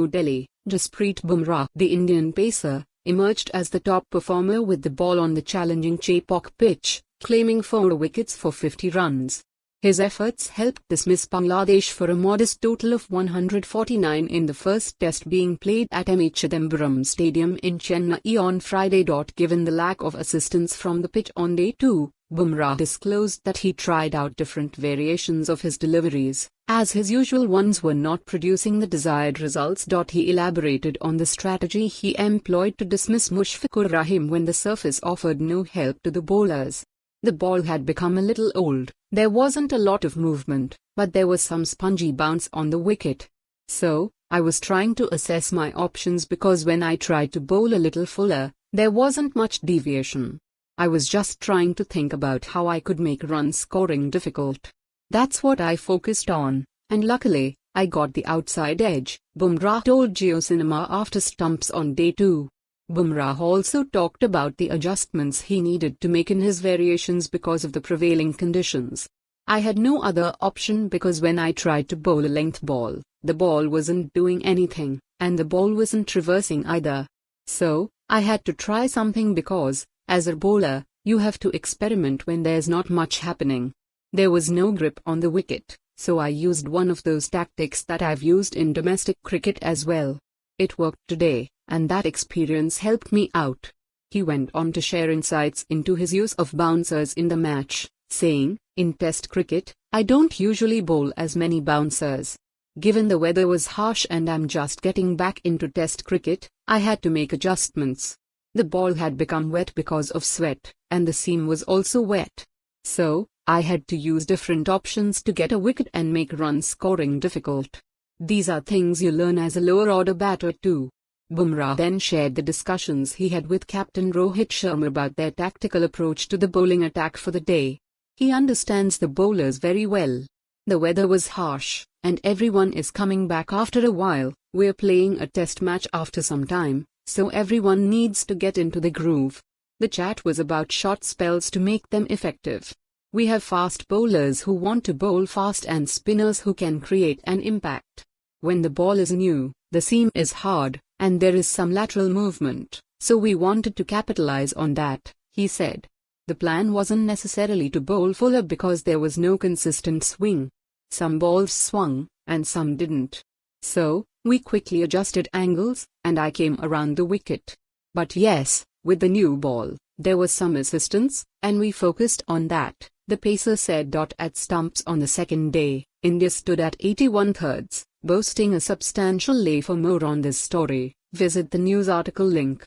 New Delhi, Jasprit Bumrah, the Indian pacer, emerged as the top performer with the ball on the challenging Chepauk pitch, claiming 4 wickets for 50 runs. His efforts helped dismiss Bangladesh for a modest total of 149 in the first test being played at M. Chidambaram Stadium in Chennai on Friday. Given the lack of assistance from the pitch on day 2, Bumrah disclosed that he tried out different variations of his deliveries, as his usual ones were not producing the desired results. He elaborated on the strategy he employed to dismiss Mushfiqur Rahim when the surface offered no help to the bowlers. The ball had become a little old, there wasn't a lot of movement, but there was some spongy bounce on the wicket. So, I was trying to assess my options because when I tried to bowl a little fuller, there wasn't much deviation. I was just trying to think about how I could make run scoring difficult. That's what I focused on, and luckily, I got the outside edge, Bumrah told JioCinema after stumps on day 2. Bumrah also talked about the adjustments he needed to make in his variations because of the prevailing conditions. I had no other option because when I tried to bowl a length ball, the ball wasn't doing anything, and the ball wasn't reversing either. So, I had to try something because, as a bowler, you have to experiment when there's not much happening. There was no grip on the wicket, so I used one of those tactics that I've used in domestic cricket as well. It worked today, and that experience helped me out. He went on to share insights into his use of bouncers in the match, saying, "In Test cricket, I don't usually bowl as many bouncers. Given the weather was harsh and I'm just getting back into Test cricket, I had to make adjustments. The ball had become wet because of sweat, and the seam was also wet. So, I had to use different options to get a wicket and make run scoring difficult. These are things you learn as a lower order batter too." Bumrah then shared the discussions he had with captain Rohit Sharma about their tactical approach to the bowling attack for the day. He understands the bowlers very well. The weather was harsh, and everyone is coming back after a while. We're playing a test match after some time, so everyone needs to get into the groove. The chat was about short spells to make them effective. We have fast bowlers who want to bowl fast and spinners who can create an impact. When the ball is new, the seam is hard, and there is some lateral movement, so we wanted to capitalize on that, he said. The plan wasn't necessarily to bowl fuller because there was no consistent swing. Some balls swung, and some didn't. So, we quickly adjusted angles, and I came around the wicket. But yes, with the new ball, there was some assistance, and we focused on that, the pacer said. At stumps on the second day, India stood at 81 thirds, boasting a substantial lay. For more on this story, visit the news article link.